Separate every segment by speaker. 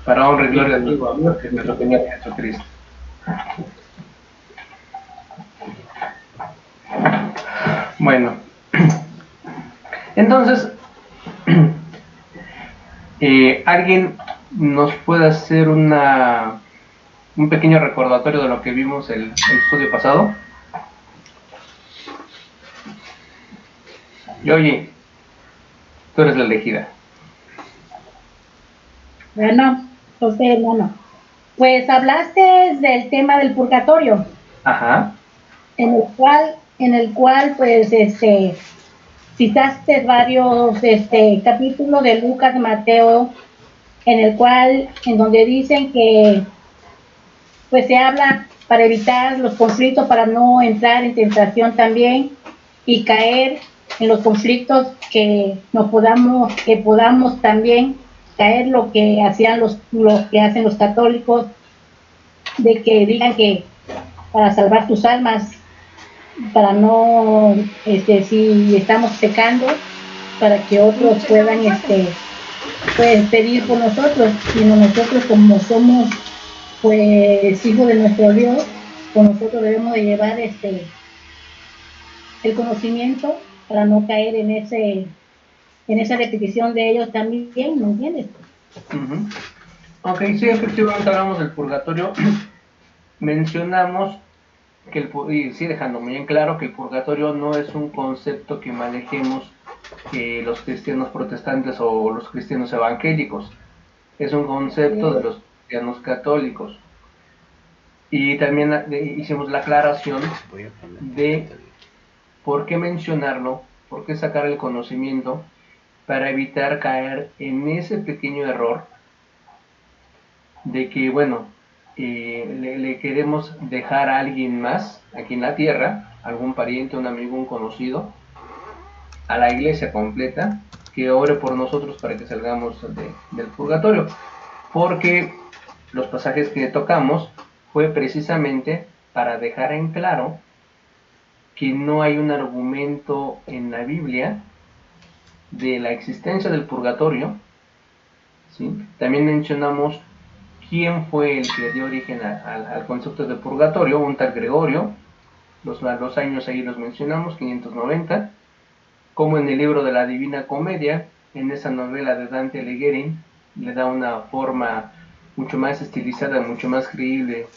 Speaker 1: Para honra y gloria de nuestro Dios, que es nuestro Señor Jesucristo. Bueno, entonces, ¿alguien nos puede hacer un pequeño recordatorio de lo que vimos el estudio pasado? Yoyi, tú eres la elegida.
Speaker 2: Bueno, José, hermano, pues hablaste del tema del purgatorio.
Speaker 1: Ajá.
Speaker 2: En el cual, pues, citaste varios, capítulos de Lucas, Mateo, en donde dicen que, pues, se habla para evitar los conflictos, para no entrar en tentación también y caer en los conflictos que podamos también caer lo que hacían los que hacen los católicos, de que digan que para salvar tus almas, para no, si estamos pecando, para que otros puedan, pues, pedir por nosotros, sino nosotros como somos, pues, hijos de nuestro Dios, pues nosotros debemos de llevar el conocimiento para no caer en esa repetición de ellos también, ¿me entiendes?
Speaker 1: Ok, sí, efectivamente hablamos del purgatorio. Mencionamos que y sí, dejando muy en claro que el purgatorio no es un concepto que manejemos los cristianos protestantes o los cristianos evangélicos. Es un concepto de los cristianos católicos. Y también hicimos la aclaración de por qué mencionarlo, por qué sacar el conocimiento, para evitar caer en ese pequeño error de que, bueno, le queremos dejar a alguien más aquí en la tierra, algún pariente, un amigo, un conocido, a la iglesia completa, que ore por nosotros para que salgamos del purgatorio. Porque los pasajes que tocamos fue precisamente para dejar en claro que no hay un argumento en la Biblia de la existencia del purgatorio, ¿sí? También mencionamos quién fue el que dio origen al concepto de purgatorio, un tal Gregorio, los años ahí los mencionamos, 590, como en el libro de la Divina Comedia, en esa novela de Dante Alighieri, le da una forma mucho más estilizada, mucho más creíble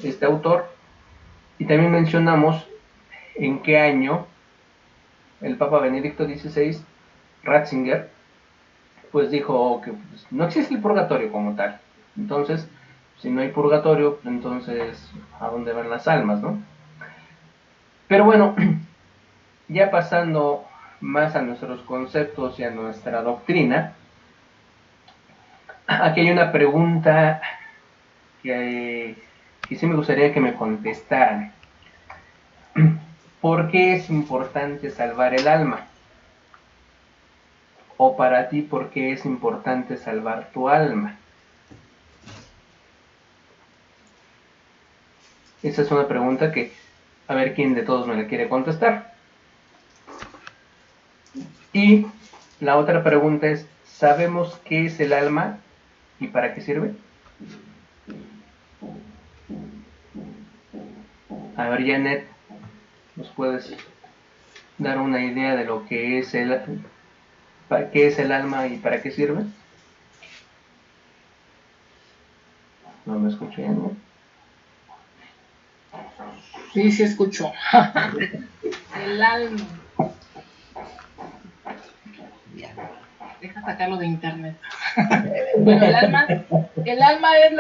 Speaker 1: este autor. Y también mencionamos en qué año el Papa Benedicto XVI, Ratzinger, pues dijo que pues, no existe el purgatorio como tal. Entonces, si no hay purgatorio, entonces, ¿a dónde van las almas, no? Pero bueno, ya pasando más a nuestros conceptos y a nuestra doctrina, aquí hay una pregunta que sí me gustaría que me contestaran. ¿Por qué es importante salvar el alma? O para ti, ¿por qué es importante salvar tu alma? Esa es una pregunta que a ver quién de todos me la quiere contestar. Y la otra pregunta es, ¿sabemos qué es el alma y para qué sirve? A ver, Janet, ¿nos puedes dar una idea de lo que es qué es el alma y para qué sirve? No me escuché, ¿no?
Speaker 3: Sí, sí escucho. El alma. Deja sacarlo de internet. Bueno, el alma es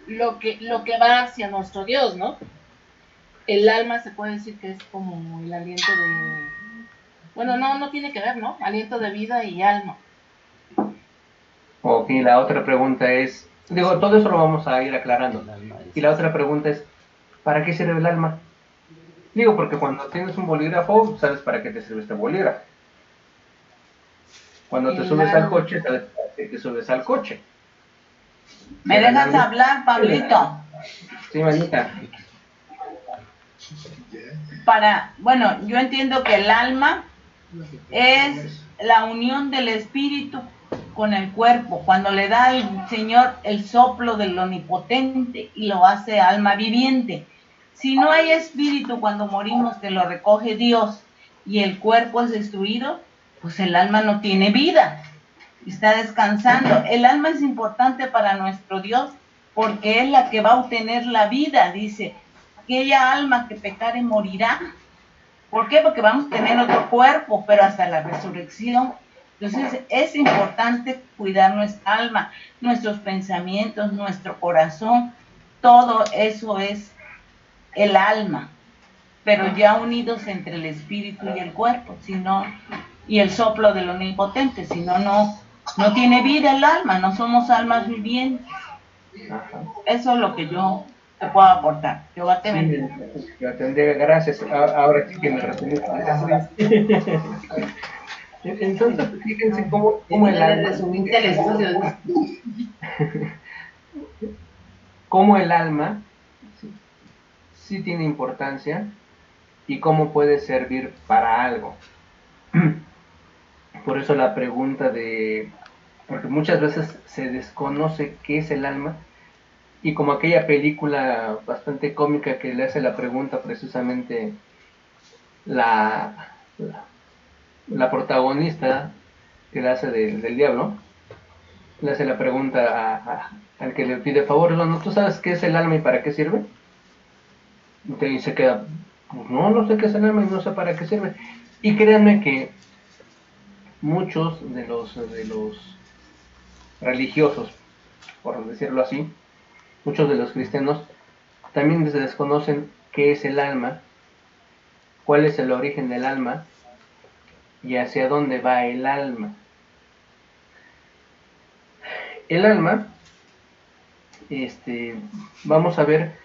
Speaker 3: lo que va hacia nuestro Dios, ¿no? El alma se puede decir que es como el aliento de, bueno, no tiene que ver, ¿no? Aliento de vida y alma.
Speaker 1: Ok, la otra pregunta es, digo, todo eso lo vamos a ir aclarando. Y la otra pregunta es, ¿para qué sirve el alma? Digo, porque cuando tienes un bolígrafo, sabes para qué te sirve este bolígrafo. Cuando te subes al coche, sabes para qué te subes al coche.
Speaker 4: ¿Me dejas hablar, Pablito?
Speaker 1: Sí, manita.
Speaker 4: Bueno, yo entiendo que el alma es la unión del espíritu con el cuerpo, cuando le da al Señor el soplo del omnipotente y lo hace alma viviente. Si no hay espíritu cuando morimos que lo recoge Dios y el cuerpo es destruido, pues el alma no tiene vida, está descansando. El alma es importante para nuestro Dios porque es la que va a obtener la vida, dice, aquella alma que pecare morirá. ¿Por qué? Porque vamos a tener otro cuerpo, pero hasta la resurrección. Entonces es importante cuidar nuestra alma, nuestros pensamientos, nuestro corazón, todo eso es el alma, pero ya unidos entre el espíritu y el cuerpo, sino, y el soplo del omnipotente, si no, no tiene vida el alma, no somos almas vivientes.
Speaker 1: Ajá.
Speaker 4: Eso es lo que yo te puedo aportar. Jehová te bendiga.
Speaker 1: Yo tendré, gracias. Ahora sí que me resumiste. Entonces, fíjense cómo el alma,
Speaker 3: resumiste el estudio.
Speaker 1: cómo el alma sí tiene importancia y cómo puede servir para algo. Por eso la pregunta porque muchas veces se desconoce qué es el alma, y como aquella película bastante cómica que le hace la pregunta precisamente la protagonista, que le hace del diablo, le hace la pregunta al que le pide favor, ¿no? ¿Tú sabes qué es el alma y para qué sirve? Y se queda, pues no sé qué es el alma y no sé para qué sirve. Y créanme que muchos de los religiosos, por decirlo así, muchos de los cristianos también se desconocen qué es el alma, cuál es el origen del alma y hacia dónde va el alma. El alma, vamos a ver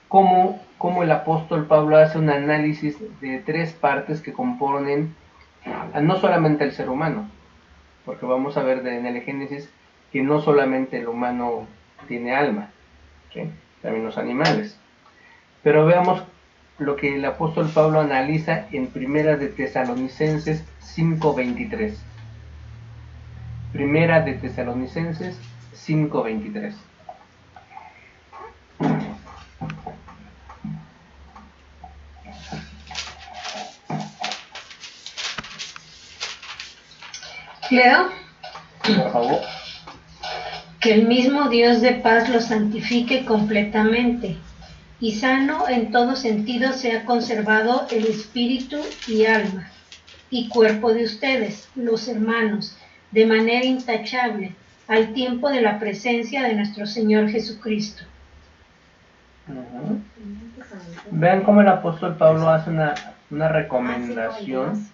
Speaker 1: cómo el apóstol Pablo hace un análisis de tres partes que componen no solamente el ser humano, porque vamos a ver en el Génesis que no solamente el humano tiene alma, ¿sí? También los animales. Pero veamos lo que el apóstol Pablo analiza en Primera de Tesalonicenses 5:23. Primera de Tesalonicenses 5:23.
Speaker 5: Leo,
Speaker 1: Por favor.
Speaker 5: que el mismo Dios de paz los santifique completamente, y sano en todo sentido sea conservado el espíritu y alma, y cuerpo de ustedes, los hermanos, de manera intachable, al tiempo de la presencia de nuestro Señor Jesucristo.
Speaker 1: Uh-huh. Vean cómo el apóstol Pablo hace una recomendación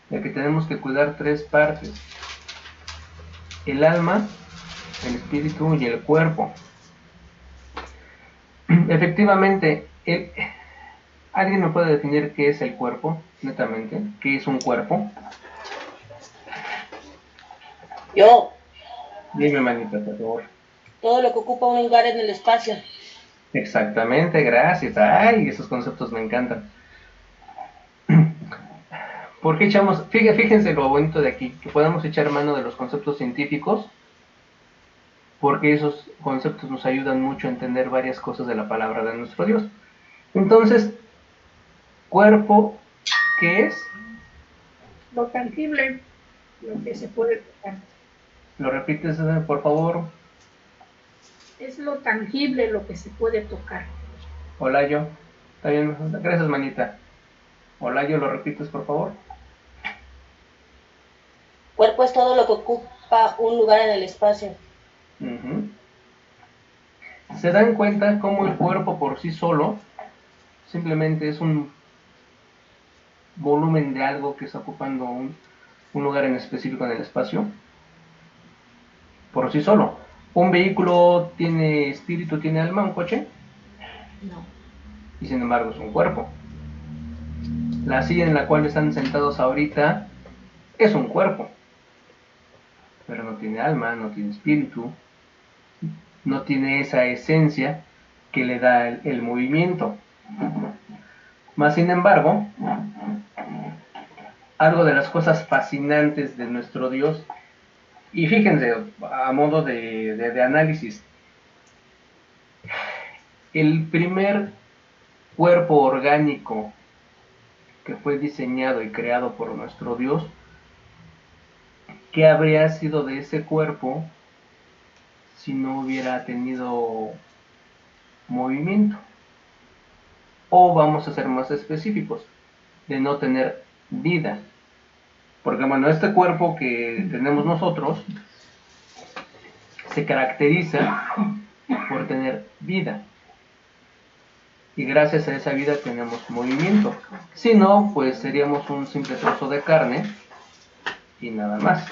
Speaker 1: de que tenemos que cuidar tres partes: el alma, el espíritu y el cuerpo. Efectivamente, ¿alguien me puede definir qué es el cuerpo, netamente? ¿Qué es un cuerpo?
Speaker 6: Yo,
Speaker 1: Dime, manita, por favor.
Speaker 6: todo lo que ocupa un lugar en el espacio.
Speaker 1: Exactamente, gracias. Ay, esos conceptos me encantan. ¿Por qué echamos? Fíjense lo bonito de aquí, que podamos echar mano de los conceptos científicos, porque esos conceptos nos ayudan mucho a entender varias cosas de la palabra de nuestro Dios. Entonces, cuerpo, ¿qué es?
Speaker 2: Lo tangible, lo que se puede tocar.
Speaker 1: ¿Lo repites, por favor?
Speaker 2: Es lo tangible, lo que se puede tocar.
Speaker 1: Olayo, ¿está bien? Gracias, manita. Olayo, ¿lo repites, por favor?
Speaker 6: Cuerpo es todo lo que ocupa un lugar en el espacio.
Speaker 1: Uh-huh. ¿Se dan cuenta cómo el cuerpo por sí solo simplemente es un volumen de algo que está ocupando un lugar en específico en el espacio? Por sí solo. ¿Un vehículo tiene espíritu, tiene alma, un coche?
Speaker 3: No.
Speaker 1: Y sin embargo es un cuerpo. La silla en la cual están sentados ahorita es un cuerpo, pero no tiene alma, no tiene espíritu, no tiene esa esencia que le da el movimiento. Más sin embargo, algo de las cosas fascinantes de nuestro Dios Y fíjense, a modo de análisis, el primer cuerpo orgánico que fue diseñado y creado por nuestro Dios, ¿qué habría sido de ese cuerpo si no hubiera tenido movimiento? O vamos a ser más específicos, de no tener vida. Porque bueno, este cuerpo que tenemos nosotros se caracteriza por tener vida. Y gracias a esa vida tenemos movimiento. Si no, pues seríamos un simple trozo de carne y nada más.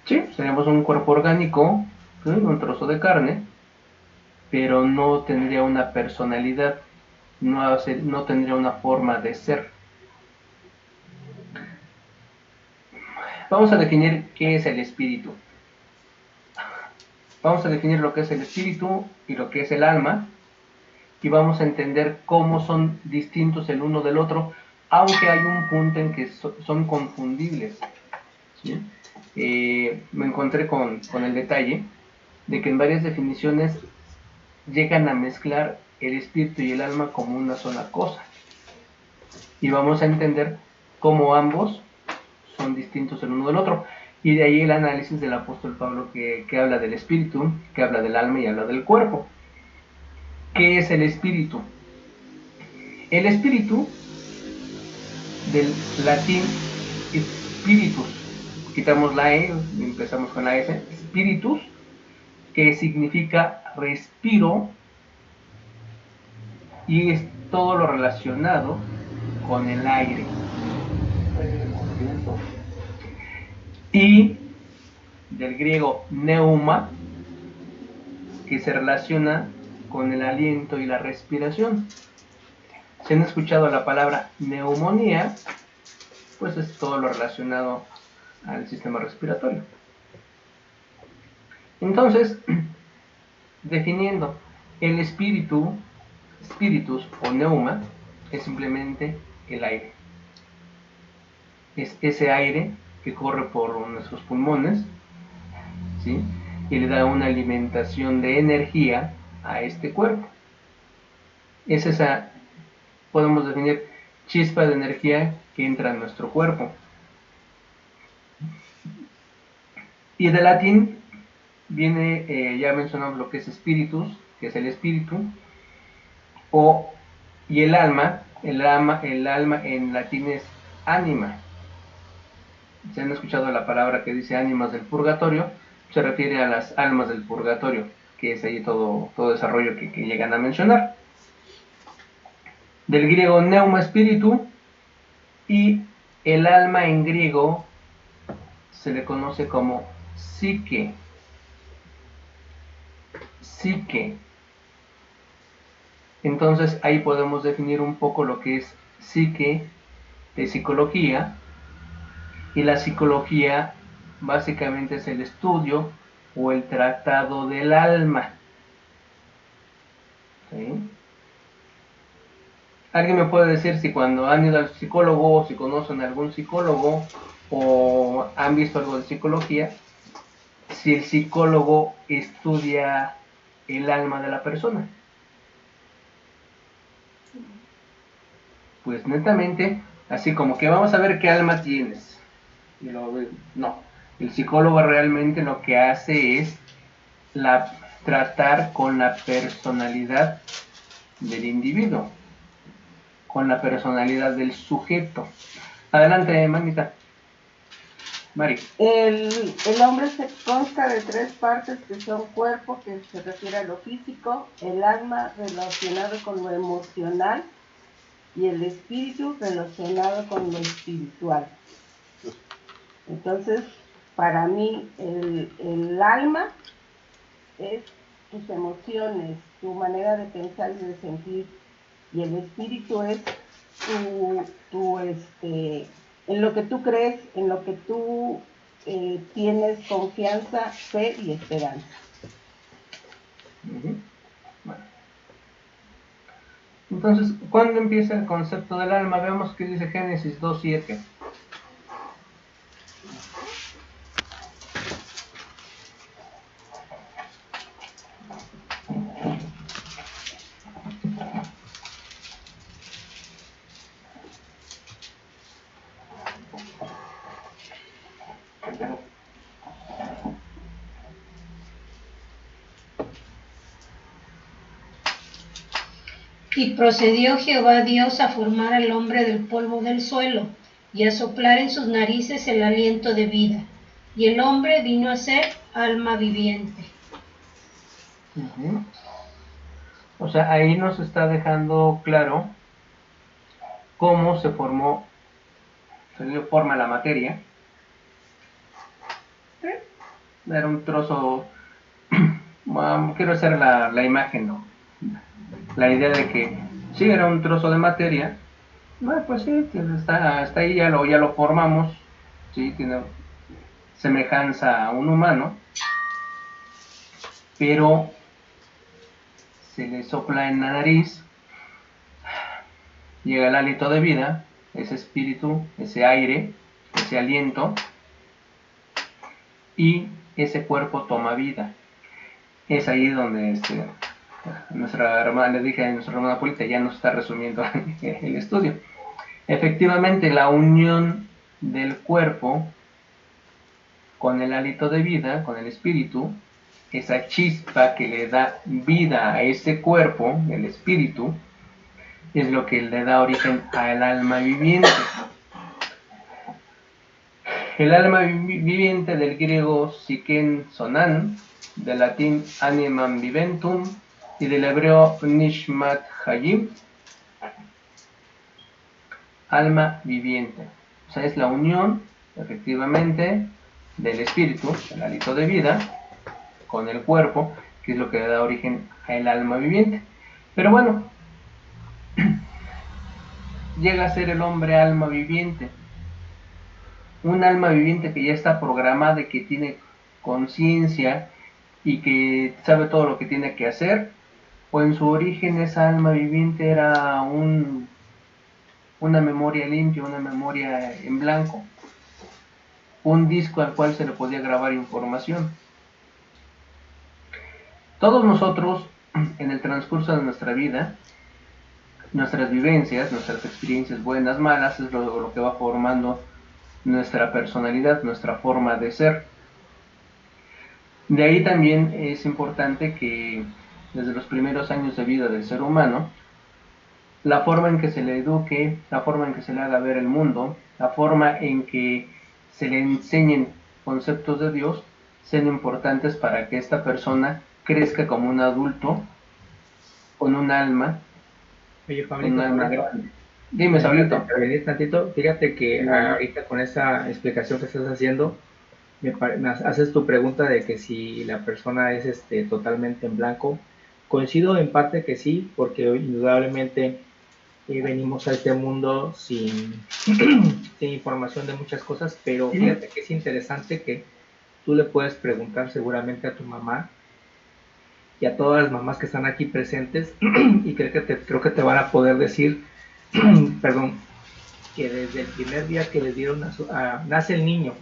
Speaker 1: Sí, seríamos un cuerpo orgánico, ¿sí? Un trozo de carne, pero no tendría una personalidad, no tendría una forma de ser. Vamos a definir qué es el espíritu. Vamos a definir lo que es el espíritu y lo que es el alma, y vamos a entender cómo son distintos el uno del otro, aunque hay un punto en que son confundibles. ¿Sí? Me encontré con el detalle de que en varias definiciones llegan a mezclar el espíritu y el alma como una sola cosa, y vamos a entender cómo ambos son distintos el uno del otro, y de ahí el análisis del apóstol Pablo que habla del espíritu, que habla del alma y habla del cuerpo. ¿Qué es el espíritu? El espíritu, del latín spiritus, quitamos la E y empezamos con la S, spiritus, que significa respiro, y es todo lo relacionado con el aire. Y del griego neuma, que se relaciona con el aliento y la respiración. Si han escuchado la palabra neumonía, pues es todo lo relacionado al sistema respiratorio. Entonces, definiendo, el espíritu, spiritus o neuma, es simplemente el aire. Es ese aire que corre por nuestros pulmones, ¿sí? Y le da una alimentación de energía a este cuerpo. Es esa, podemos definir, chispa de energía que entra en nuestro cuerpo. Y de latín viene, ya mencionamos lo que es spiritus, que es el espíritu, y el alma en latín es anima. Si han escuchado la palabra que dice ánimas del purgatorio, se refiere a las almas del purgatorio, que es ahí todo desarrollo que llegan a mencionar. Del griego neuma, espíritu, y el alma en griego se le conoce como psique. Psique. Entonces ahí podemos definir un poco lo que es psique de psicología, y la psicología básicamente es el estudio o el tratado del alma. ¿Sí? ¿Alguien me puede decir si cuando han ido al psicólogo, o si conocen a algún psicólogo, o han visto algo de psicología, si el psicólogo estudia el alma de la persona? Pues netamente, así como que vamos a ver qué alma tienes. Y no, el psicólogo realmente lo que hace es tratar con la personalidad del individuo, con la personalidad del sujeto. Adelante, mamita. Mari.
Speaker 7: El hombre se consta de tres partes que son cuerpo, que se refiere a lo físico, el alma relacionado con lo emocional y el espíritu relacionado con lo espiritual. Entonces, para mí, el alma es tus emociones, tu manera de pensar y de sentir, y el espíritu es en lo que tú crees, en lo que tú tienes confianza, fe y esperanza.
Speaker 1: Bueno. Entonces, ¿cuándo empieza el concepto del alma? Veamos qué dice Génesis 2:7.
Speaker 5: Y procedió Jehová Dios a formar al hombre del polvo del suelo, y a soplar en sus narices el aliento de vida. Y el hombre vino a ser alma viviente.
Speaker 1: O sea, ahí nos está dejando claro cómo se dio forma la materia. Era un trozo, quiero hacer la imagen, ¿no? La idea de que sí, era un trozo de materia. Bueno, pues sí, está ahí, ya lo formamos, sí, tiene semejanza a un humano, pero se le sopla en la nariz, llega el hálito de vida, ese espíritu, ese aire, ese aliento, y ese cuerpo toma vida. Es ahí donde nuestra hermana, le dije a nuestra hermana Polita, ya nos está resumiendo el estudio. Efectivamente, la unión del cuerpo con el hálito de vida, con el espíritu, esa chispa que le da vida a ese cuerpo, el espíritu, es lo que le da origen al alma viviente. El alma viviente del griego psiken sonan, del latín animam viventum y del hebreo nishmat hayim, alma viviente. O sea, es la unión, efectivamente, del espíritu, el hálito de vida, con el cuerpo, que es lo que le da origen al alma viviente. Pero bueno, llega a ser el hombre alma viviente. Un alma viviente que ya está programada y que tiene conciencia y que sabe todo lo que tiene que hacer, o en su origen esa alma viviente era una memoria limpia, una memoria en blanco, un disco al cual se le podía grabar información. Todos nosotros, en el transcurso de nuestra vida, nuestras vivencias, nuestras experiencias buenas, malas, es lo que va formando nuestra personalidad, nuestra forma de ser. De ahí también es importante que desde los primeros años de vida del ser humano, la forma en que se le eduque, la forma en que se le haga ver el mundo, la forma en que se le enseñen conceptos de Dios, sean importantes para que esta persona crezca como un adulto con un alma.
Speaker 8: Oye, Pablito,
Speaker 1: grande. Dime, Sablito.
Speaker 8: Tantito, fíjate que ahorita con esa explicación que estás haciendo, me haces tu pregunta de que si la persona es totalmente en blanco. Coincido en parte que sí, porque indudablemente venimos a este mundo sin información de muchas cosas, pero fíjate que es interesante que tú le puedes preguntar seguramente a tu mamá y a todas las mamás que están aquí presentes y creo que te van a poder decir perdón, que desde el primer día que les dieron nace el niño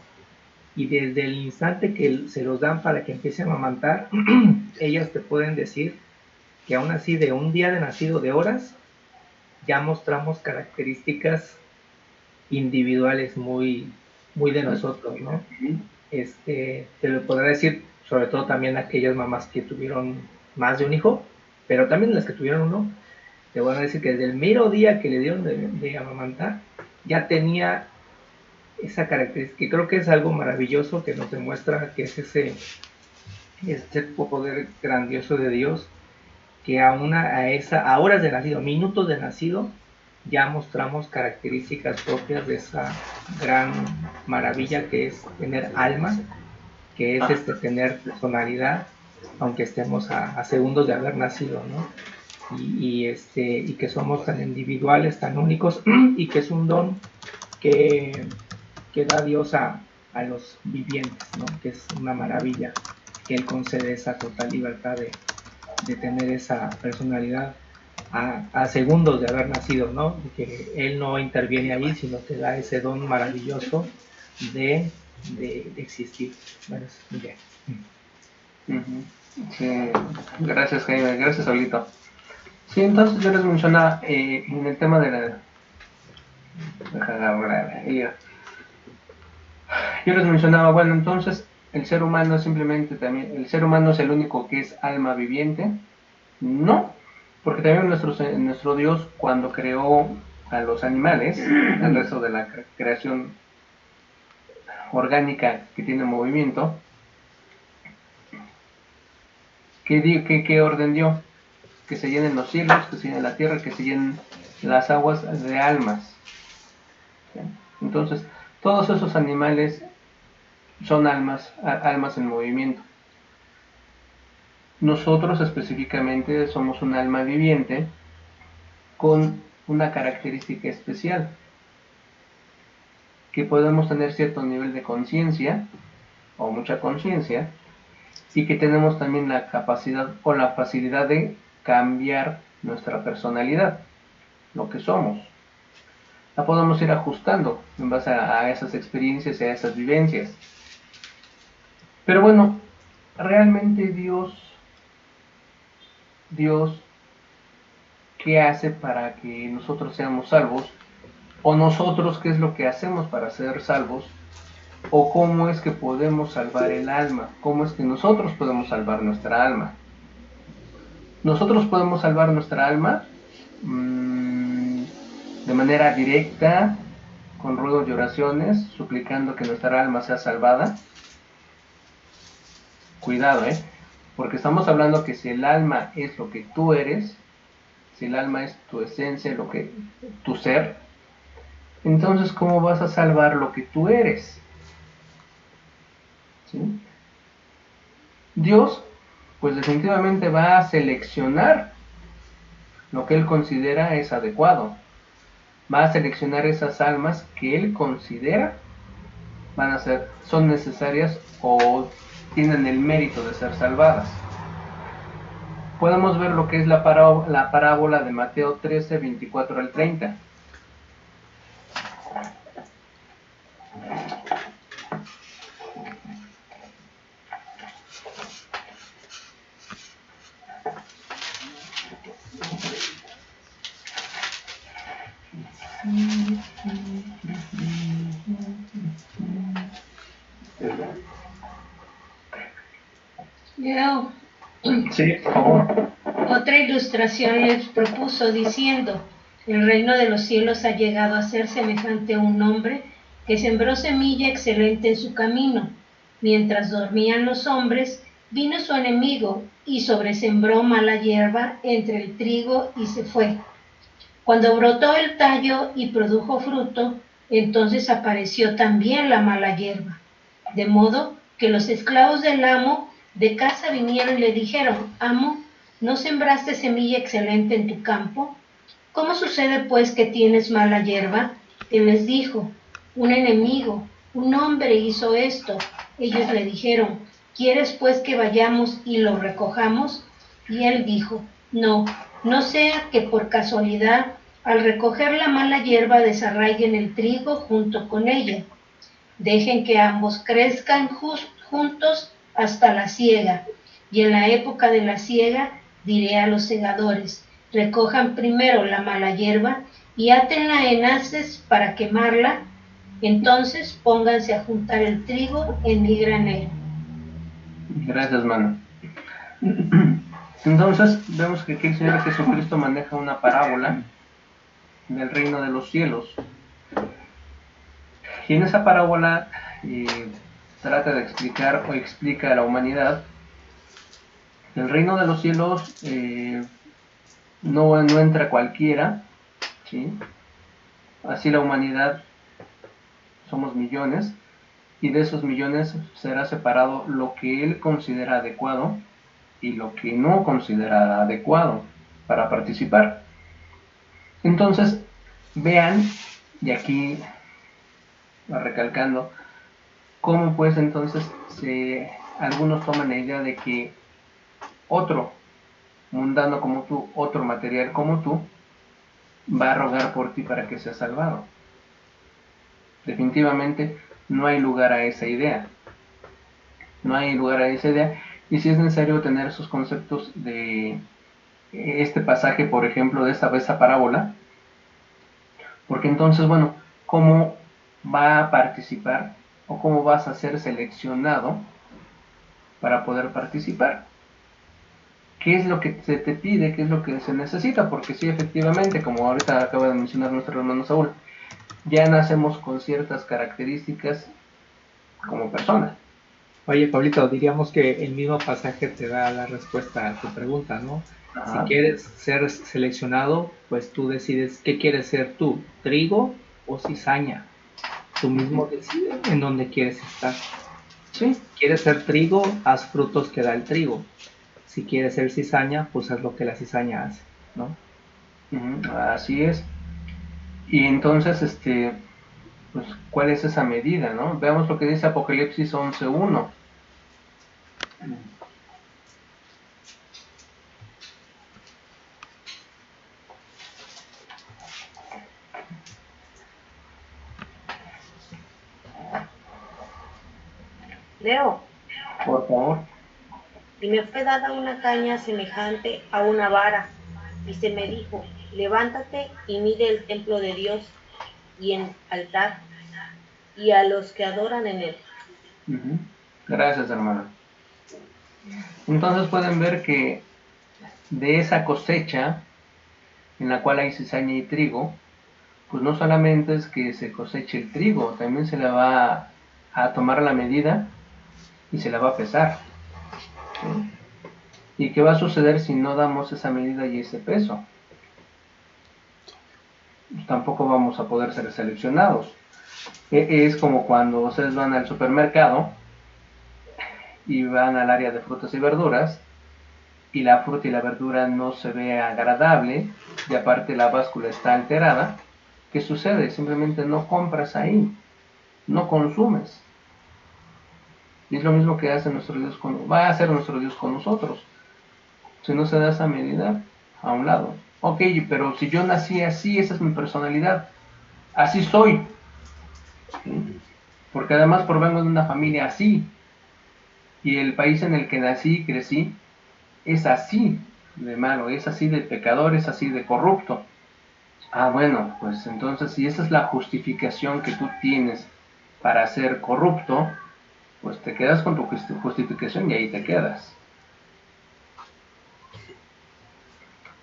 Speaker 8: y desde el instante que se los dan para que empiece a amamantar, ellas te pueden decir que aún así de un día de nacido de horas ya mostramos características individuales muy de nosotros, ¿no? Te lo podré decir sobre todo también a aquellas mamás que tuvieron más de un hijo, pero también las que tuvieron uno, te van a decir que desde el mero día que le dieron de amamantar, ya tenía esa característica, que creo que es algo maravilloso que nos demuestra que es ese poder grandioso de Dios, que a horas de nacido, minutos de nacido, ya mostramos características propias de esa gran maravilla que es tener alma, que es tener personalidad, aunque estemos a segundos de haber nacido, ¿no? Y que somos tan individuales, tan únicos, y que es un don que da Dios a los vivientes, ¿no? Que es una maravilla que Él concede esa total libertad de tener esa personalidad a segundos de haber nacido, ¿no? Que Él no interviene ahí, sino que da ese don maravilloso de existir. Bueno, muy bien.
Speaker 1: Sí, gracias, Jaime, gracias, Sablito. Sí, entonces yo les mencionaba en el tema de yo les mencionaba, bueno, entonces el ser humano simplemente también, el ser humano es el único que es alma viviente. No, Porque también nuestro Dios, cuando creó a los animales, al resto de la creación orgánica que tiene movimiento, ¿qué orden dio? Que se llenen los cielos, que se llene la tierra, que se llenen las aguas de almas. Entonces, todos esos animales son almas en movimiento. Nosotros específicamente somos un alma viviente con una característica especial, que podemos tener cierto nivel de conciencia o mucha conciencia, y que tenemos también la capacidad o la facilidad de cambiar nuestra personalidad, lo que somos. La podemos ir ajustando en base a esas experiencias y a esas vivencias. Pero bueno, realmente Dios, ¿qué hace para que nosotros seamos salvos? ¿O nosotros qué es lo que hacemos para ser salvos? ¿O cómo es que podemos salvar el alma? ¿Cómo es que nosotros podemos salvar nuestra alma? Nosotros podemos salvar nuestra alma de manera directa, con ruegos y oraciones, suplicando que nuestra alma sea salvada. Cuidado, porque estamos hablando que si el alma es lo que tú eres, si el alma es tu esencia, tu ser, entonces ¿cómo vas a salvar lo que tú eres? ¿Sí? Dios, pues definitivamente va a seleccionar lo que Él considera es adecuado. Va a seleccionar esas almas que Él considera son necesarias o tienen el mérito de ser salvadas. Podemos ver lo que es la parábola de Mateo 13, 24 al 30.
Speaker 5: Leo.
Speaker 1: Sí, por favor.
Speaker 5: Otra ilustración les propuso diciendo: el reino de los cielos ha llegado a ser semejante a un hombre que sembró semilla excelente en su camino. Mientras dormían los hombres, vino su enemigo y sobresembró mala hierba entre el trigo y se fue. Cuando brotó el tallo y produjo fruto, entonces apareció también la mala hierba. De modo que los esclavos del amo de casa vinieron y le dijeron: Amo, ¿no sembraste semilla excelente en tu campo? ¿Cómo sucede pues que tienes mala hierba? Él les dijo: un enemigo, un hombre hizo esto. Ellos le dijeron: ¿quieres pues que vayamos y lo recojamos? Y él dijo: no, no sea que por casualidad al recoger la mala hierba desarraiguen el trigo junto con ella. Dejen que ambos crezcan juntos hasta la siega, y en la época de la siega diré a los segadores: recojan primero la mala hierba y átenla en haces para quemarla, entonces pónganse a juntar el trigo en mi granero.
Speaker 1: Gracias, mano. Entonces vemos que aquí el Señor Jesucristo maneja una parábola del reino de los cielos, y en esa parábola trata de explicar o explica a la humanidad que el reino de los cielos no entra cualquiera, ¿sí? Así la humanidad somos millones, y de esos millones será separado lo que Él considera adecuado y lo que no considera adecuado para participar. Entonces, vean, y aquí recalcando, cómo pues entonces algunos toman la idea de que otro mundano como tú, otro material como tú, va a rogar por ti para que seas salvado. Definitivamente no hay lugar a esa idea. No hay lugar a esa idea, y si es necesario tener esos conceptos de este pasaje, por ejemplo, de esta parábola, porque entonces, bueno, ¿cómo va a participar o cómo vas a ser seleccionado para poder participar? qué es lo que se te pide, qué es lo que se necesita, porque sí, efectivamente, como ahorita acaba de mencionar nuestro hermano Saúl, ya nacemos con ciertas características como persona.
Speaker 8: Oye, Pablito, diríamos que el mismo pasaje te da la respuesta a tu pregunta, ¿no?
Speaker 1: Ajá.
Speaker 8: Si quieres ser seleccionado, pues tú decides qué quieres ser tú, trigo o cizaña. Tú mismo decides en dónde quieres estar.
Speaker 1: Sí.
Speaker 8: Si quieres ser trigo, haz frutos que da el trigo. Si quieres ser cizaña, pues haz lo que la cizaña hace, ¿no?
Speaker 1: Así es. Y entonces, pues, ¿cuál es esa medida, no? Veamos lo que dice Apocalipsis 11:1.
Speaker 6: Leo,
Speaker 1: Por favor.
Speaker 6: y me fue dada una caña semejante a una vara, y se me dijo, levántate y mide el templo de Dios y el altar, y a los que adoran en él.
Speaker 1: Gracias, hermano. Entonces pueden ver que de esa cosecha, en la cual hay cizaña y trigo, pues no solamente es que se coseche el trigo, también se le va a tomar la medida y se la va a pesar. ¿Sí? ¿Y qué va a suceder si no damos esa medida y ese peso? Pues tampoco vamos a poder ser seleccionados. Es como cuando ustedes van al supermercado y van al área de frutas y verduras y la fruta y la verdura no se ve agradable y aparte la báscula está alterada. ¿Qué sucede? Simplemente no compras ahí, no consumes. Y es lo mismo que hace nuestro Dios va a hacer nuestro Dios con nosotros. Si no se da esa medida, a un lado. Ok, pero si yo nací así, esa es mi personalidad. Así soy. ¿Sí? Porque además provengo de una familia así. Y el país en el que nací y crecí es así de malo, es así de pecador, es así de corrupto. Bueno, pues entonces si esa es la justificación que tú tienes para ser corrupto, pues te quedas con tu justificación y ahí te quedas.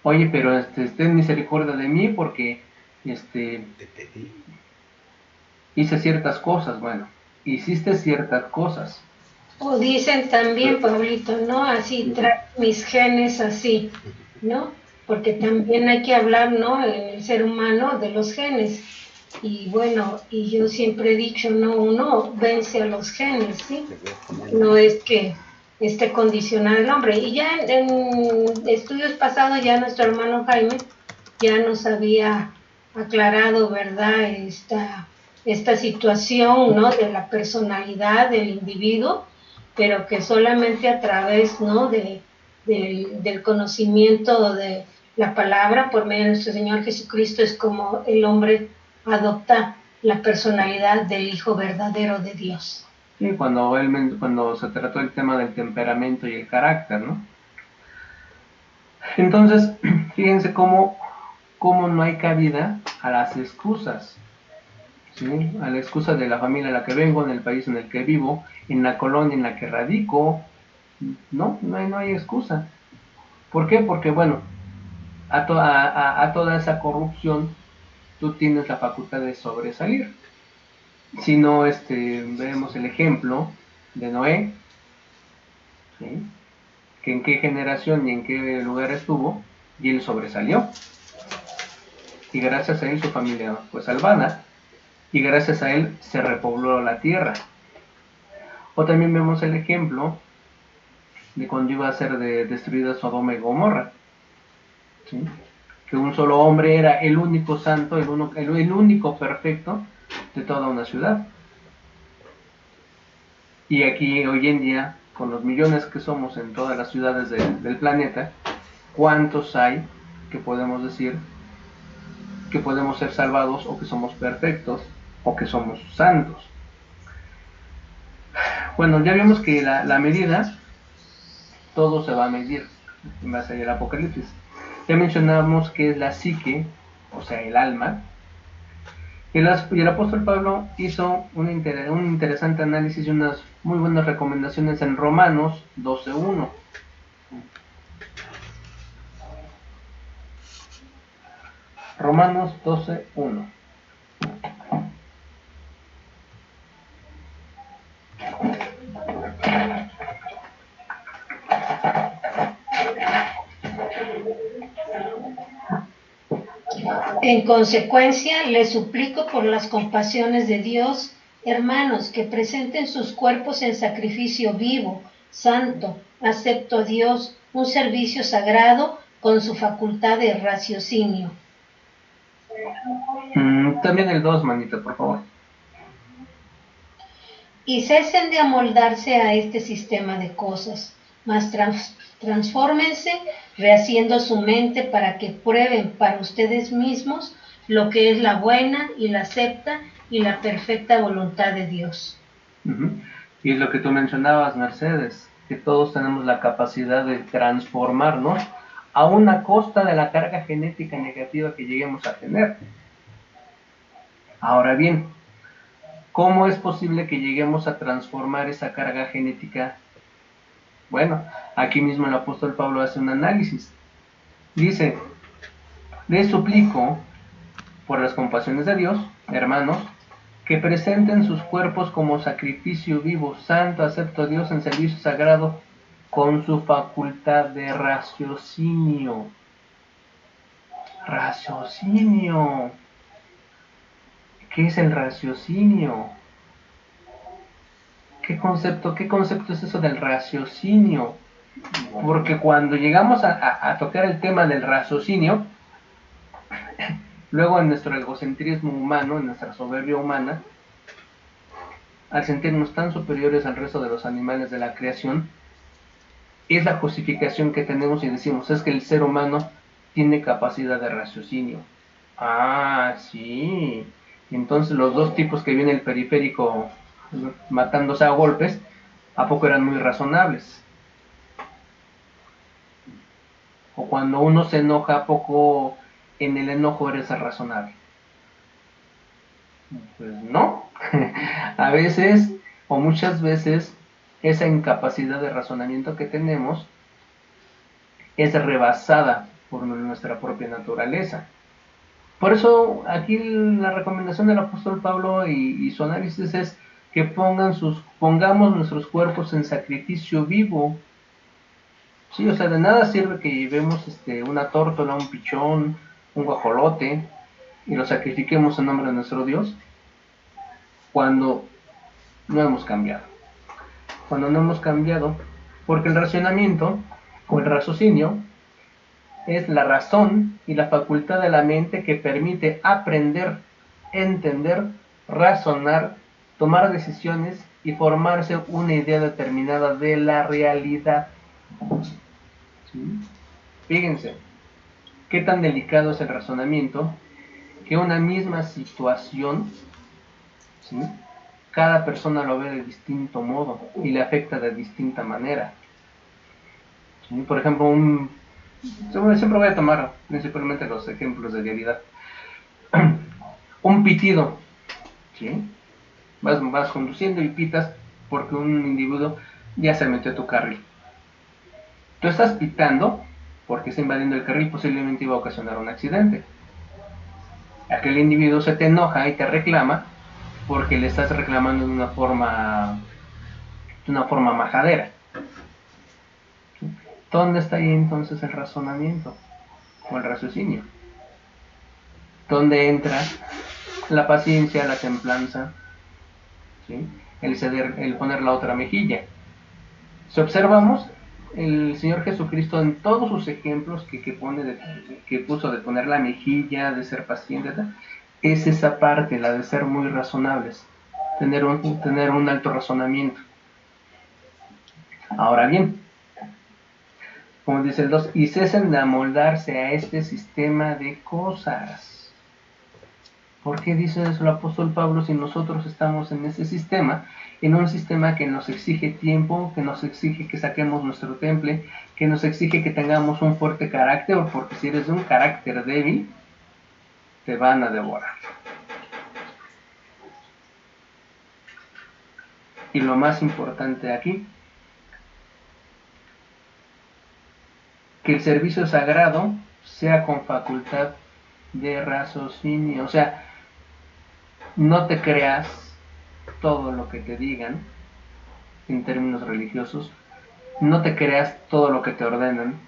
Speaker 1: Oye, pero ten misericordia de mí porque hice ciertas cosas. Bueno, hiciste ciertas cosas.
Speaker 5: O dicen también, Pablito, ¿no? Así traigo mis genes así, ¿no? Porque también hay que hablar, ¿no? En el ser humano de los genes. Y bueno, y yo siempre he dicho, no, uno vence a los genes, ¿sí? No es que esté condicionado el hombre. Y ya en estudios pasados ya nuestro hermano Jaime ya nos había aclarado, ¿verdad? Esta situación, ¿no? De la personalidad del individuo, pero que solamente a través, ¿no? del conocimiento de la palabra por medio de nuestro Señor Jesucristo es como el hombre adopta la personalidad del Hijo verdadero de Dios.
Speaker 1: Sí, cuando se trató el tema del temperamento y el carácter, ¿no? Entonces, fíjense cómo no hay cabida a las excusas, ¿sí? A la excusa de la familia en la que vengo, en el país en el que vivo, en la colonia en la que radico. No hay excusa. ¿Por qué? Porque, bueno, a toda esa corrupción tú tienes la facultad de sobresalir. Si no, vemos el ejemplo de Noé, ¿sí? Que en qué generación y en qué lugar estuvo, y él sobresalió. Y gracias a él su familia fue salvada, y gracias a él se repobló la tierra. O también vemos el ejemplo de cuando iba a ser destruida Sodoma y Gomorra, ¿sí? Que un solo hombre era el único santo, el único perfecto de toda una ciudad. Y aquí hoy en día, con los millones que somos en todas las ciudades del planeta, ¿cuántos hay que podemos decir que podemos ser salvados o que somos perfectos o que somos santos? Bueno, ya vimos que la medida, todo se va a medir en base al Apocalipsis. Ya mencionamos que es la psique, o sea, el alma. Y el apóstol Pablo hizo un interesante análisis y unas muy buenas recomendaciones en Romanos 12:1. Romanos 12:1.
Speaker 5: En consecuencia, les suplico por las compasiones de Dios, hermanos, que presenten sus cuerpos en sacrificio vivo, santo, acepto a Dios, un servicio sagrado con su facultad de raciocinio.
Speaker 1: También el 2, manita, por favor.
Speaker 5: Y cesen de amoldarse a este sistema de cosas, mas transfórmense rehaciendo su mente para que prueben para ustedes mismos lo que es la buena y la acepta y la perfecta voluntad de Dios.
Speaker 1: Y es lo que tú mencionabas, Mercedes, que todos tenemos la capacidad de transformarnos a una costa de la carga genética negativa que lleguemos a tener. Ahora bien, ¿cómo es posible que lleguemos a transformar esa carga genética? Bueno, aquí mismo el apóstol Pablo hace un análisis. Dice, les suplico, por las compasiones de Dios, hermanos, que presenten sus cuerpos como sacrificio vivo, santo, acepto a Dios en servicio sagrado, con su facultad de raciocinio. Raciocinio. ¿Qué es el raciocinio? ¿Qué concepto es eso del raciocinio? Porque cuando llegamos a tocar el tema del raciocinio, luego en nuestro egocentrismo humano, en nuestra soberbia humana, al sentirnos tan superiores al resto de los animales de la creación, es la justificación que tenemos y decimos, es que el ser humano tiene capacidad de raciocinio. Ah, sí. Entonces los dos tipos que viene el periférico matándose a golpes, ¿a poco eran muy razonables? O cuando uno se enoja, ¿a poco en el enojo eres razonable? Pues no. A veces, o muchas veces, esa incapacidad de razonamiento que tenemos es rebasada por nuestra propia naturaleza. Por eso aquí la recomendación del apóstol Pablo y su análisis es que pongamos nuestros cuerpos en sacrificio vivo. Sí, o sea, de nada sirve que llevemos una tórtola, un pichón, un guajolote y lo sacrifiquemos en nombre de nuestro Dios cuando no hemos cambiado. Cuando no hemos cambiado, porque el racionamiento o el raciocinio es la razón y la facultad de la mente que permite aprender, entender, razonar, tomar decisiones y formarse una idea determinada de la realidad. ¿Sí? Fíjense, qué tan delicado es el razonamiento que una misma situación, ¿sí?, cada persona lo ve de distinto modo y le afecta de distinta manera. ¿Sí? Por ejemplo, siempre voy a tomar principalmente los ejemplos de realidad. Un pitido, ¿sí? Vas conduciendo y pitas porque un individuo ya se metió a tu carril. Tú estás pitando porque está invadiendo el carril, posiblemente iba a ocasionar un accidente. Aquel individuo se te enoja y te reclama porque le estás reclamando de una forma majadera. ¿Dónde está ahí entonces el razonamiento o el raciocinio? ¿Dónde entra la paciencia, la templanza, ¿sí?, el ceder, el poner la otra mejilla? Si observamos, el Señor Jesucristo en todos sus ejemplos que puso de poner la mejilla, de ser paciente, es esa parte, la de ser muy razonables, tener un alto razonamiento. Ahora bien, como dice el 2, y cesen de amoldarse a este sistema de cosas. ¿Por qué dice eso el apóstol Pablo si nosotros estamos en ese sistema? En un sistema que nos exige tiempo, que nos exige que saquemos nuestro temple, que nos exige que tengamos un fuerte carácter, porque si eres de un carácter débil, te van a devorar. Y lo más importante aquí, que el servicio sagrado sea con facultad de raciocinio. O sea, no te creas todo lo que te digan en términos religiosos, no te creas todo lo que te ordenan,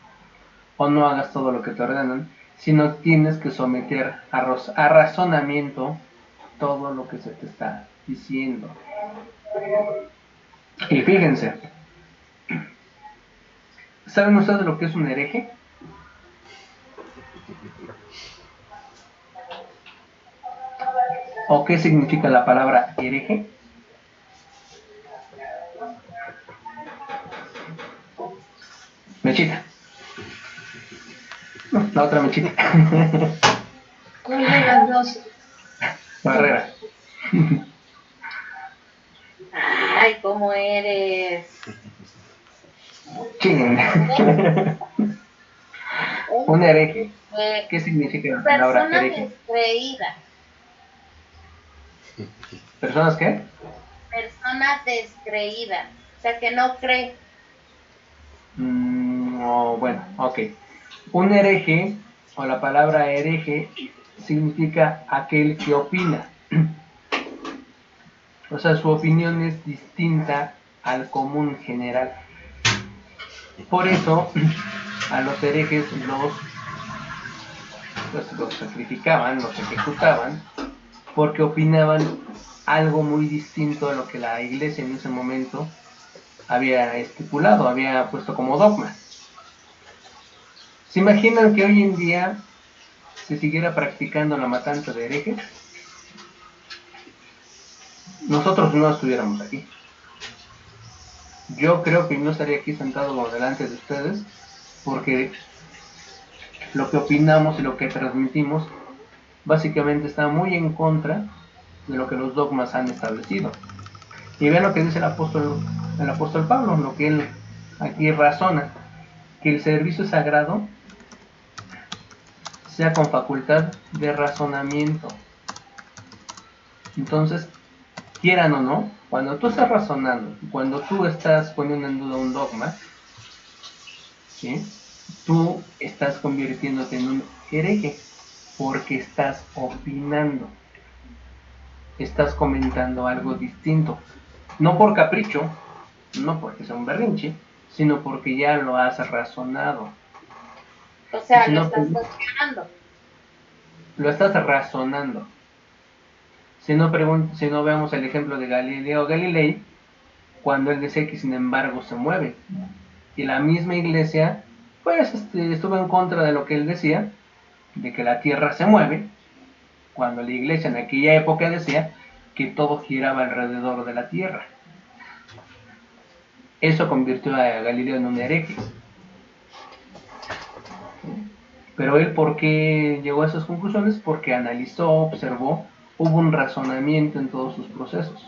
Speaker 1: o no hagas todo lo que te ordenan, sino tienes que someter a razonamiento todo lo que se te está diciendo. Y fíjense, ¿saben ustedes lo que es un hereje? ¿O qué significa la palabra hereje? Mechita. No, la otra mechita.
Speaker 5: ¿Cuál de las dos?
Speaker 1: Barrera.
Speaker 3: Ay, ¿cómo eres?
Speaker 1: Ching. Un hereje. ¿Qué significa la palabra
Speaker 3: Persona
Speaker 1: hereje?
Speaker 3: descreída.
Speaker 1: ¿Personas qué?
Speaker 3: Persona descreída. O sea, que no cree.
Speaker 1: Bueno, ok. Un hereje, o la palabra hereje, significa aquel que opina. O sea, su opinión es distinta al común general. Por eso, a los herejes los sacrificaban, los ejecutaban, porque opinaban algo muy distinto a lo que la iglesia en ese momento había estipulado, había puesto como dogma. ¿Se imaginan que hoy en día se siguiera practicando la matanza de herejes? Nosotros no estuviéramos aquí. Yo creo que no estaría aquí sentado delante de ustedes, porque lo que opinamos y lo que transmitimos básicamente está muy en contra de lo que los dogmas han establecido. Y vean lo que dice el apóstol Pablo, lo que él aquí razona, que el servicio sagrado sea con facultad de razonamiento. Entonces, quieran o no, cuando tú estás razonando, cuando tú estás poniendo en duda un dogma, ¿sí?, tú estás convirtiéndote en un hereje, porque estás opinando, estás comentando algo distinto, no por capricho, no porque sea un berrinche, sino porque ya lo has razonado.
Speaker 3: O sea,
Speaker 1: Si
Speaker 3: lo
Speaker 1: no,
Speaker 3: estás cuestionando.
Speaker 1: lo estás razonando. Si no vemos el ejemplo de Galileo Galilei, cuando él decía que sin embargo se mueve, y la misma iglesia pues estuvo en contra de lo que él decía, de que la tierra se mueve, cuando la iglesia en aquella época decía que todo giraba alrededor de la tierra. Eso convirtió a Galileo en un hereje. Pero él, ¿por qué llegó a esas conclusiones? Porque analizó, observó, hubo un razonamiento en todos sus procesos.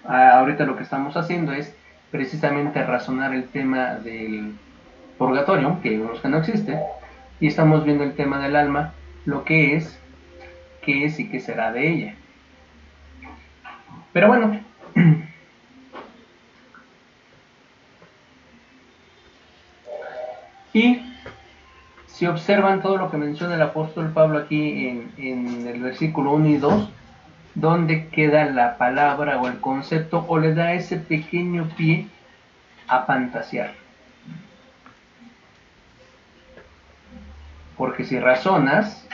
Speaker 1: Ahorita lo que estamos haciendo es precisamente razonar el tema del purgatorio, que vemos que no existe, y estamos viendo el tema del alma, lo que es, qué es y qué será de ella. Pero bueno, y si observan todo lo que menciona el apóstol Pablo aquí en el versículo 1 y 2, donde queda la palabra o el concepto, o le da ese pequeño pie a fantasear. Porque si razonas,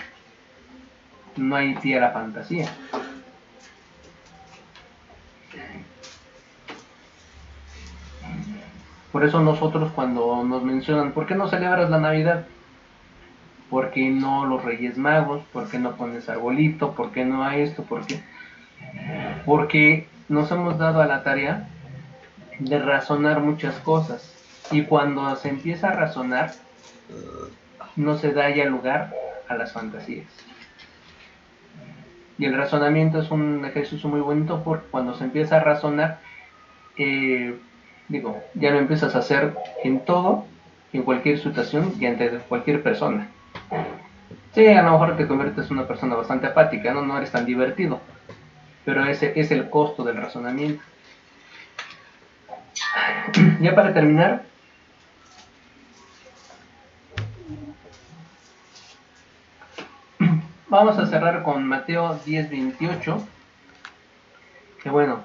Speaker 1: no hay pie a la fantasía. Por eso nosotros, cuando nos mencionan, ¿por qué no celebras la Navidad? ¿Por qué no los Reyes Magos? ¿Por qué no pones arbolito? ¿Por qué no a esto? ¿Por qué? Porque nos hemos dado a la tarea de razonar muchas cosas, y cuando se empieza a razonar no se da ya lugar a las fantasías. Y el razonamiento es un ejercicio muy bonito, porque cuando se empieza a razonar, ya lo empiezas a hacer en todo, en cualquier situación y ante cualquier persona. Sí, a lo mejor te conviertes en una persona bastante apática, no eres tan divertido, pero ese es el costo del razonamiento. Ya para terminar, Vamos a cerrar con Mateo 10:28, que bueno,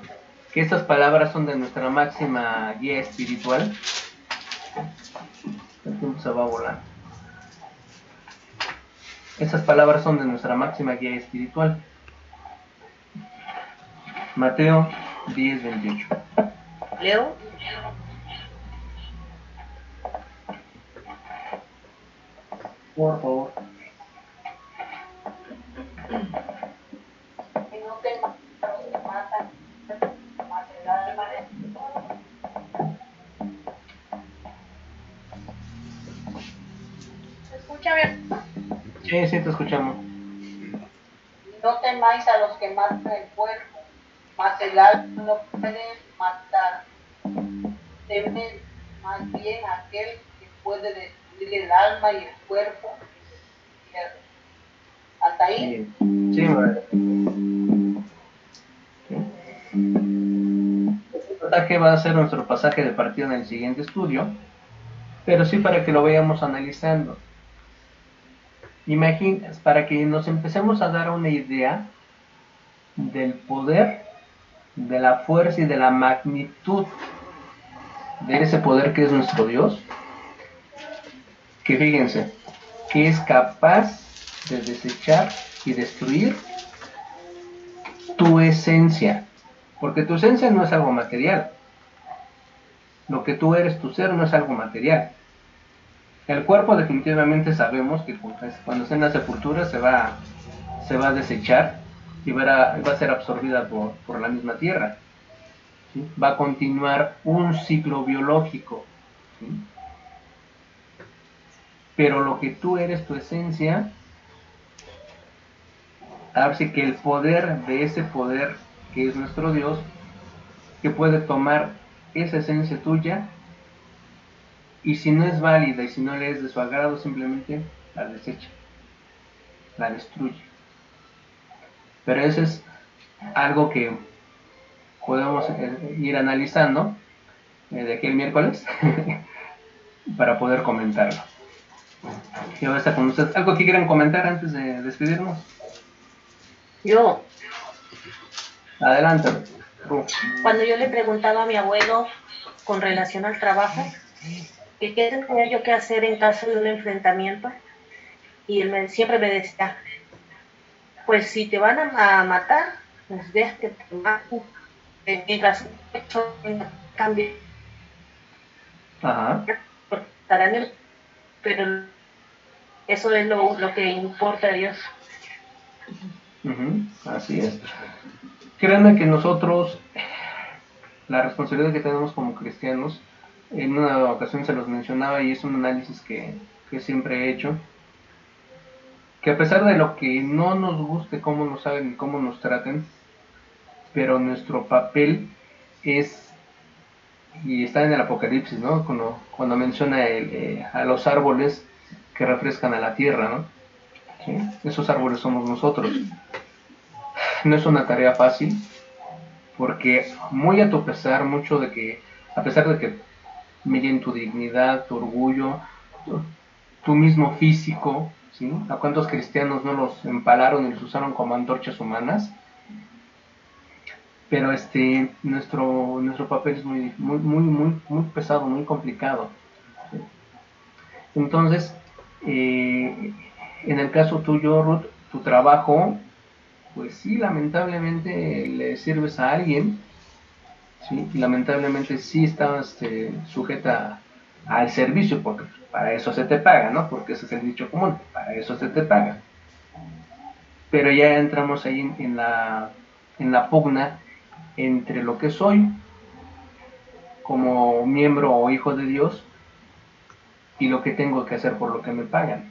Speaker 1: que estas palabras son de nuestra máxima guía espiritual. El tiempo se va a volar. Esas palabras son de nuestra máxima guía espiritual. Mateo 10:28.
Speaker 6: Leo.
Speaker 1: Por favor.
Speaker 9: Y no te matan, mas el alma de... Escúchame.
Speaker 1: Sí, sí, te escuchamos.
Speaker 9: No temáis a los que matan el cuerpo, mas el alma no puede matar. Temed más bien a aquel que puede destruir el alma y el cuerpo. Hasta ahí.
Speaker 1: Sí, madre. Este pasaje va a ser nuestro pasaje de partida en el siguiente estudio, pero sí para que lo vayamos analizando. Imaginas, para que nos empecemos a dar una idea del poder, de la fuerza y de la magnitud de ese poder que es nuestro Dios, que fíjense, que es capaz de desechar y destruir tu esencia, porque tu esencia no es algo material, lo que tú eres, tu ser, no es algo material. El cuerpo definitivamente sabemos que cuando esté en la sepultura se va a desechar y va a ser absorbida por la misma tierra, ¿sí? Va a continuar un ciclo biológico, ¿sí? Pero lo que tú eres, tu esencia, ahora sí que el poder de ese poder que es nuestro Dios, que puede tomar esa esencia tuya, y si no es válida y si no le es de su agrado, simplemente la desecha, la destruye. Pero eso es algo que podemos ir analizando de aquí el miércoles para poder comentarlo. Y ahora está con ustedes. ¿Algo que quieran comentar antes de despedirnos?
Speaker 6: Yo,
Speaker 1: Adelante.
Speaker 6: cuando yo le preguntaba a mi abuelo con relación al trabajo, que qué tendría yo que hacer en caso de un enfrentamiento, y él siempre me decía, pues si te van a matar, pues deja que te maten, mientras eso cambie,
Speaker 1: Ajá.
Speaker 6: estarán pero eso es lo que importa a Dios.
Speaker 1: Así es. Créanme que nosotros, la responsabilidad que tenemos como cristianos, en una ocasión se los mencionaba y es un análisis que siempre he hecho, que a pesar de lo que no nos guste cómo nos hagan y cómo nos traten, pero nuestro papel es, y está en el Apocalipsis, ¿no? Cuando menciona a los árboles que refrescan a la tierra, ¿no? ¿Sí? Esos árboles somos nosotros. No es una tarea fácil, porque muy a tu pesar, mucho de que, a pesar de que miden tu dignidad, tu orgullo, tu mismo físico, ¿sí? ¿A cuántos cristianos no los empalaron y los usaron como antorchas humanas? Pero nuestro papel es muy pesado, muy complicado. ¿Sí? Entonces, en el caso tuyo, Ruth, tu trabajo, pues sí, lamentablemente le sirves a alguien, ¿sí? Y lamentablemente sí estás sujeta al servicio, porque para eso se te paga, ¿no? Porque ese es el dicho común, para eso se te paga. Pero ya entramos ahí en la pugna entre lo que soy como miembro o hijo de Dios y lo que tengo que hacer por lo que me pagan.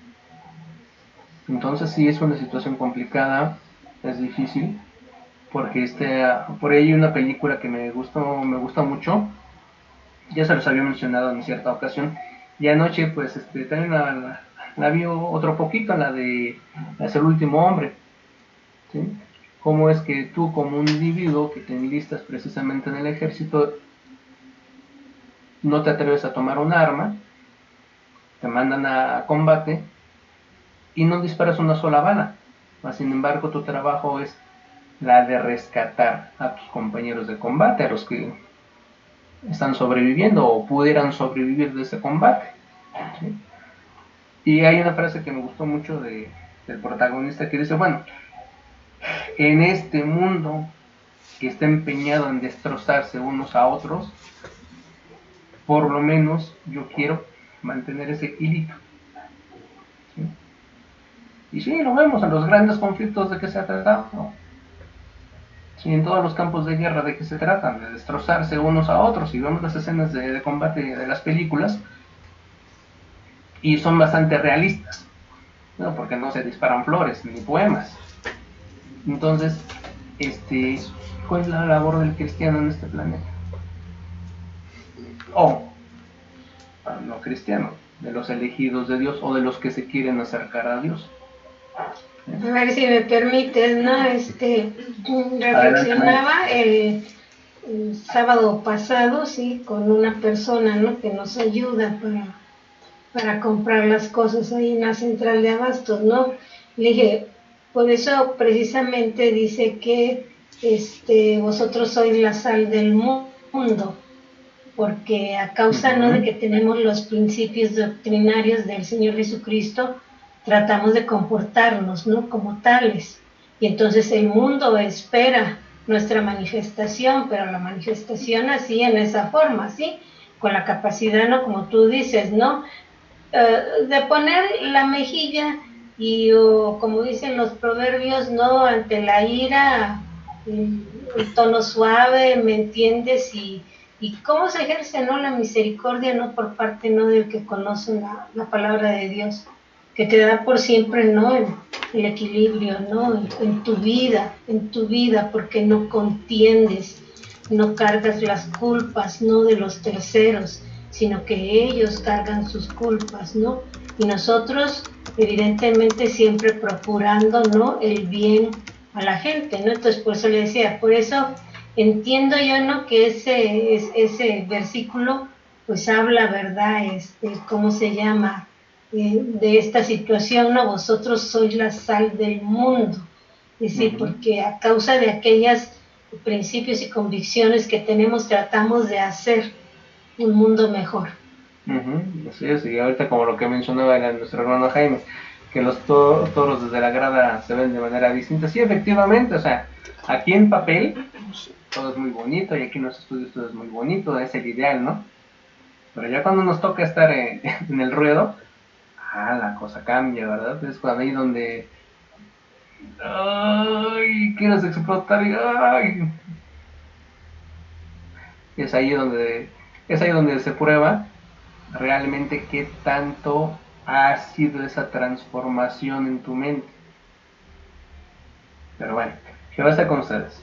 Speaker 1: Entonces sí es una situación complicada, es difícil, porque por ahí hay una película que me gusta mucho, ya se los había mencionado en cierta ocasión, y anoche pues también la vi otro poquito, la de Es el último hombre, ¿sí? Cómo es que tú como un individuo que te enlistas precisamente en el ejército, no te atreves a tomar un arma, te mandan a combate y no disparas una sola bala, Mas, sin embargo, tu trabajo es la de rescatar a tus compañeros de combate, a los que están sobreviviendo o pudieran sobrevivir de ese combate, ¿sí? Y hay una frase que me gustó mucho del protagonista que dice, bueno, en este mundo que está empeñado en destrozarse unos a otros, por lo menos yo quiero mantener ese equilibrio, ¿sí? Y sí, lo vemos en los grandes conflictos de que se ha tratado. Sí, en todos los campos de guerra de que se tratan, de destrozarse unos a otros, y vemos las escenas de combate de las películas, y son bastante realistas, ¿no? Porque no se disparan flores ni poemas. Entonces, ¿cuál es la labor del cristiano en este planeta? O, para no cristianos, de los elegidos de Dios o de los que se quieren acercar a Dios.
Speaker 5: A ver si me permites, ¿no? Reflexionaba el sábado pasado, sí, con una persona, ¿no? Que nos ayuda para comprar las cosas ahí en la central de abastos, ¿no? Le dije, por eso precisamente dice que vosotros sois la sal del mundo, porque a causa, ¿no?, de que tenemos los principios doctrinarios del Señor Jesucristo, tratamos de comportarnos, ¿no?, como tales. Y entonces el mundo espera nuestra manifestación, pero la manifestación así, en esa forma, ¿sí? Con la capacidad, ¿no?, como tú dices, ¿no?, de poner la mejilla y, como dicen los proverbios, ¿no?, ante la ira, un tono suave, ¿me entiendes? Y cómo se ejerce, ¿no?, la misericordia, ¿no?, por parte, ¿no?, del que conoce la palabra de Dios, que te da por siempre, ¿no?, el equilibrio, ¿no?, en tu vida, porque no contiendes, no cargas las culpas, ¿no?, de los terceros, sino que ellos cargan sus culpas, ¿no? Y nosotros, evidentemente, siempre procurando, ¿no?, el bien a la gente, ¿no? Entonces, por eso le decía, por eso entiendo yo, ¿no?, que ese versículo, pues habla, ¿verdad?, ¿cómo se llama?, de esta situación, ¿no? Vosotros sois la sal del mundo. Es decir, porque a causa de aquellos principios y convicciones que tenemos, tratamos de hacer un mundo mejor.
Speaker 1: Así es, y ahorita como lo que mencionaba nuestro hermano Jaime, que los toros desde la grada se ven de manera distinta. Sí, efectivamente, o sea, aquí en papel todo es muy bonito y aquí en los estudios todo es muy bonito, es el ideal, ¿no? Pero ya cuando nos toca estar en el ruedo, la cosa cambia, ¿verdad? Es cuando ahí donde quieres explotar y es ahí donde se prueba realmente qué tanto ha sido esa transformación en tu mente. Pero bueno, ¿qué va a estar con ustedes?